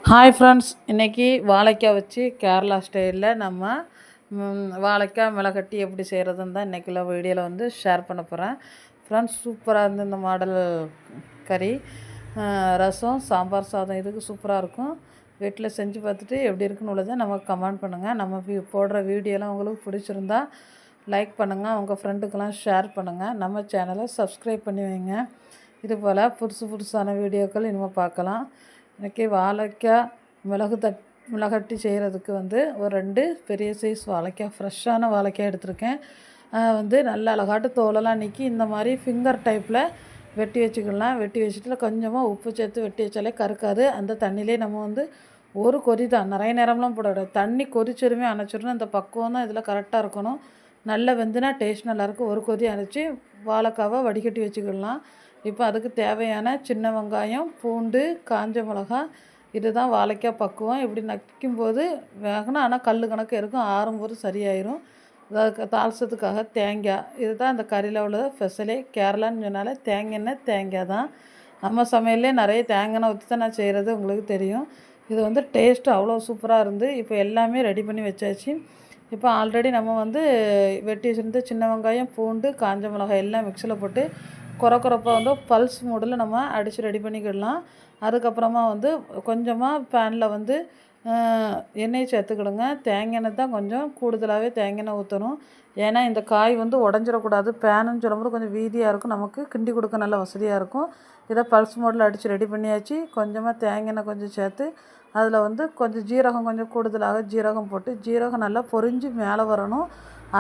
Hi friends, இன்றைக்கி வாழைக்காய் வச்சு கேரளா ஸ்டைலில் நம்ம வாழைக்காய் மிளகட்டி எப்படி செய்கிறதுன்னு தான் இன்றைக்குள்ள வீடியோவில் வந்து ஷேர் பண்ண போகிறேன். ஃப்ரெண்ட்ஸ், சூப்பராக இருந்து இந்த மாடல் கறி ரசம் சாம்பார் சாதம் இதுக்கு சூப்பராக இருக்கும். வீட்டில் செஞ்சு பார்த்துட்டு எப்படி இருக்குன்னு உள்ளதை நமக்கு கமெண்ட் பண்ணுங்கள். நம்ம போடுற வீடியோலாம் உங்களுக்கு பிடிச்சிருந்தா லைக் பண்ணுங்கள், உங்கள் ஃப்ரெண்டுக்கெல்லாம் ஷேர் பண்ணுங்கள். நம்ம சேனலை சப்ஸ்கிரைப் பண்ணி வைங்க. இது போல் புதுசான வீடியோக்கள் இனிமேல் பார்க்கலாம். இன்றைக்கி வாழைக்காய் மிளகட்டி செய்கிறதுக்கு வந்து ஒரு 2 பெரிய சைஸ் வாழைக்காய், ஃப்ரெஷ்ஷான வாழைக்காய் எடுத்திருக்கேன். வந்து நல்ல அழகாட்டு தோலெல்லாம் நீக்கி இந்த மாதிரி ஃபிங்கர் டைப்பில் வெட்டி வச்சுக்கலாம். வெட்டி வச்சுட்டு கொஞ்சமாக உப்பு சேர்த்து வெட்டி வச்சாலே கருக்காது. அந்த தண்ணியிலே நம்ம வந்து ஒரு கொதி தான், நிறைய நேரம்லாம் போட தண்ணி கொதிச்சிருமே அணைச்சிடணும். அந்த பக்குவம் தான் இதில் கரெக்டாக இருக்கணும். நல்லா வெந்துனா டேஸ்ட் நல்லாயிருக்கும். ஒரு கொதி அரைச்சி வாழைக்காவை வடிகட்டி வச்சுக்கலாம். இப்போ அதுக்கு தேவையான சின்ன வெங்காயம், பூண்டு, காஞ்ச மிளகா, இதுதான் வாழைக்காய் பக்குவம். இப்படி நக்கும்போது வேகணும், ஆனால் கல் கணக்கு இருக்கும். ஆறும்போது சரியாயிடும். அதுக்கு தாளிச்சதுக்காக தேங்காய், இதுதான் இந்த கறியில் உள்ள ஸ்பெஷலே. கேரளான்னு சொன்னாலே தேங்காய் தான். நம்ம சமையல்லே நிறைய தேங்காய் ஊற்றி தான் நான் செய்கிறது, உங்களுக்கு தெரியும். இது வந்து டேஸ்ட்டு அவ்வளோ சூப்பராக இருந்து இப்போ எல்லாமே ரெடி பண்ணி வச்சாச்சு. இப்போ ஆல்ரெடி நம்ம வந்து வெட்டி வச்சுருந்து சின்ன வெங்காயம், பூண்டு, காஞ்ச மிளகாய் எல்லாம் மிக்சியில் போட்டு கொரப்பாக வந்து பல்ஸ் மூடில் நம்ம அடித்து ரெடி பண்ணிக்கிடலாம். அதுக்கப்புறமா வந்து கொஞ்சமாக பேனில் வந்து எண்ணெய் சேர்த்துக்கிடுங்க. தேங்காய் எண்ணெய் தான் கொஞ்சம் கூடுதலாகவே தேங்காய் எண்ணெய் ஊற்றணும். ஏன்னா இந்த காய் வந்து உடஞ்சிடக்கூடாது. பேனுன்னு சொல்லும்போது கொஞ்சம் வீதியாக இருக்கும், நமக்கு கிண்டி கொடுக்க நல்ல வசதியாக இருக்கும். இதை பல்ஸ் மோடில் அடித்து ரெடி பண்ணியாச்சு. கொஞ்சமாக தேங்காய் எண்ணெய் கொஞ்சம் சேர்த்து அதில் வந்து கொஞ்சம் ஜீரகம், கொஞ்சம் கூடுதலாக ஜீரகம் போட்டு ஜீரகம் நல்லா பொரிஞ்சு மேலே வரணும்.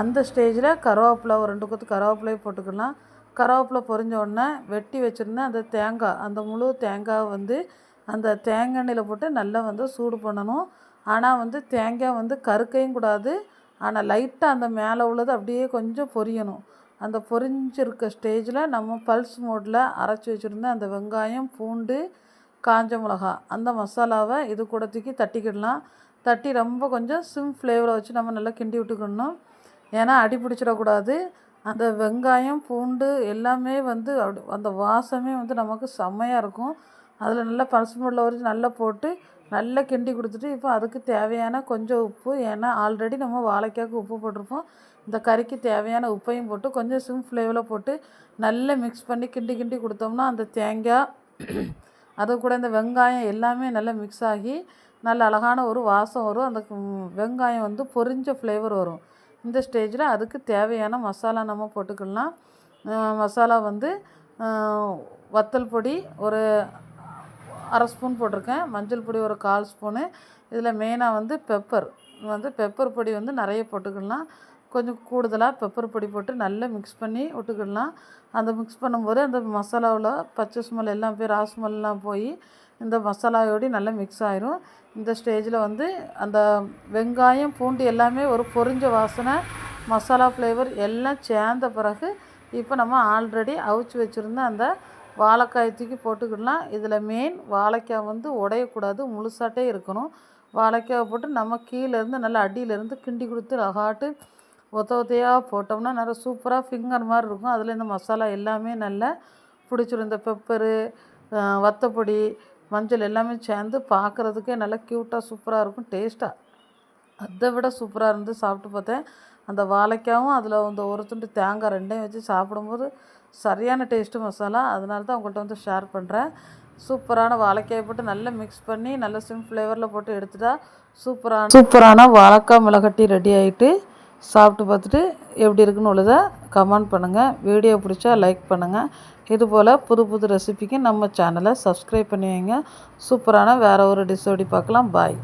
அந்த ஸ்டேஜில் கருவேப்பிலை, ஒரு 2 கொத்து கருவேப்பிலையை போட்டுக்கலாம். கருவேப்பிலை பொரிஞ்ச உடனே வெட்டி வச்சுருந்தேன் அந்த தேங்காய், அந்த முழு தேங்காய் வந்து அந்த தேங்காய் எண்ணெயில் போட்டு நல்லா வந்து சூடு பண்ணணும். ஆனால் வந்து தேங்காய் வந்து கருக்கையும் கூடாது. ஆனால் லைட்டாக அந்த மேலே உள்ளது அப்படியே கொஞ்சம் பொரியணும். அந்த பொரிஞ்சிருக்க ஸ்டேஜில் நம்ம பல்ஸ் மோடில் அரைச்சி வச்சுருந்த அந்த வெங்காயம், பூண்டு, காஞ்ச மிளகா அந்த மசாலாவை இது கூட தூக்கி தட்டிக்கிடலாம். தட்டி ரொம்ப கொஞ்சம் சிம் ஃப்ளேவரை வச்சு நம்ம நல்லா கிண்டி விட்டுக்கிடணும். ஏன்னா அடி பிடிச்சிடக்கூடாது. அந்த வெங்காயம், பூண்டு எல்லாமே வந்து அந்த வாசமே வந்து நமக்கு செம்மையாக இருக்கும். அதில் நல்லா பல்ஸ் மோடில் வரைக்கும் நல்லா போட்டு நல்லா கிண்டி கொடுத்துட்டு இப்போ அதுக்கு தேவையான கொஞ்சம் உப்பு, ஏன்னா ஆல்ரெடி நம்ம வாழைக்காய்க்கு உப்பு போட்டிருப்போம். இந்த கறிக்கு தேவையான உப்பையும் போட்டு கொஞ்சம் சிம் ஃப்ளேவில் போட்டு நல்லா மிக்ஸ் பண்ணி கிண்டி கொடுத்தோம்னா அந்த தேங்காய் அது கூட இந்த வெங்காயம் எல்லாமே நல்லா மிக்ஸ் ஆகி நல்ல அழகான ஒரு வாசம் வரும். அந்த வெங்காயம் வந்து பொரிஞ்ச ஃப்ளேவர் வரும். இந்த ஸ்டேஜில் அதுக்கு தேவையான மசாலா நம்ம போட்டுக்கலாம். மசாலா வந்து வத்தல் பொடி ஒரு 1/2 ஸ்பூன் போட்டிருக்கேன். மஞ்சள் பொடி ஒரு 1/4 ஸ்பூனு. இதில் மெயினாக வந்து பெப்பர் பொடி வந்து நிறைய போட்டுக்கலாம். கொஞ்சம் கூடுதலாக பெப்பர் பொடி போட்டு நல்லா மிக்ஸ் பண்ணி விட்டுக்கிடலாம். அந்த மிக்ஸ் பண்ணும்போது அந்த மசாலாவில் பச்சை ஸ்மெல் எல்லாம் போய் ராஸ்மெல்லாம் போய் இந்த மசாலாவோடு நல்லா மிக்ஸ் ஆயிரும். இந்த ஸ்டேஜில் வந்து அந்த வெங்காயம், பூண்டு எல்லாமே ஒரு பொரிஞ்ச வாசனை, மசாலா ஃப்ளேவர் எல்லாம் சேர்ந்த பிறகு இப்போ நம்ம ஆல்ரெடி அவிச்சு வச்சுருந்த அந்த வாழைக்காய் தூக்கி போட்டுக்கிடலாம். இதில் மெயின் வாழைக்காய் வந்து உடையக்கூடாது, முழுசாட்டே இருக்கணும். வாழைக்காய் போட்டு நம்ம கீழேருந்து நல்லா அடியிலேருந்து கிண்டி கொடுத்து அழகாட்டு ஒத்தையாக போட்டோம்னா நல்லா சூப்பராக ஃபிங்கர் மாதிரி இருக்கும். அதில் இந்த மசாலா எல்லாமே நல்லா பிடிச்சிரும். இந்த பெப்பரு, வத்தப்பொடி, மஞ்சள் எல்லாமே சேர்ந்து பார்க்குறதுக்கே நல்லா க்யூட்டாக சூப்பராக இருக்கும். டேஸ்ட்டாக அதை விட சூப்பராக இருந்து சாப்பிட்டு பார்த்தேன். அந்த வாழைக்காயும் அதில் அந்த ஒரு துண்டு தேங்காய் 2யும் வச்சு சாப்பிடும்போது சரியான டேஸ்ட்டு மசாலா. அதனால தான் உங்கள்கிட்ட வந்து ஷேர் பண்ணுறேன். சூப்பரான வாழைக்காயை போட்டு நல்லா மிக்ஸ் பண்ணி நல்லா சிம் ஃப்ளேவரில் போட்டு எடுத்துட்டா சூப்பரான வாழைக்காய் மிளகட்டி ரெடி ஆகிட்டு. சாப்பிட்டு பார்த்துட்டு எப்படி இருக்குன்னு உள்ளதை கமெண்ட் பண்ணுங்கள். வீடியோ பிடிச்சா லைக் பண்ணுங்கள். இதுபோல் புது ரெசிபிக்கு நம்ம சேனலை சப்ஸ்கிரைப் பண்ணி வைங்க. சூப்பரான வேறு ஒரு டிஷ்ஷோடி பார்க்கலாம். பாய்.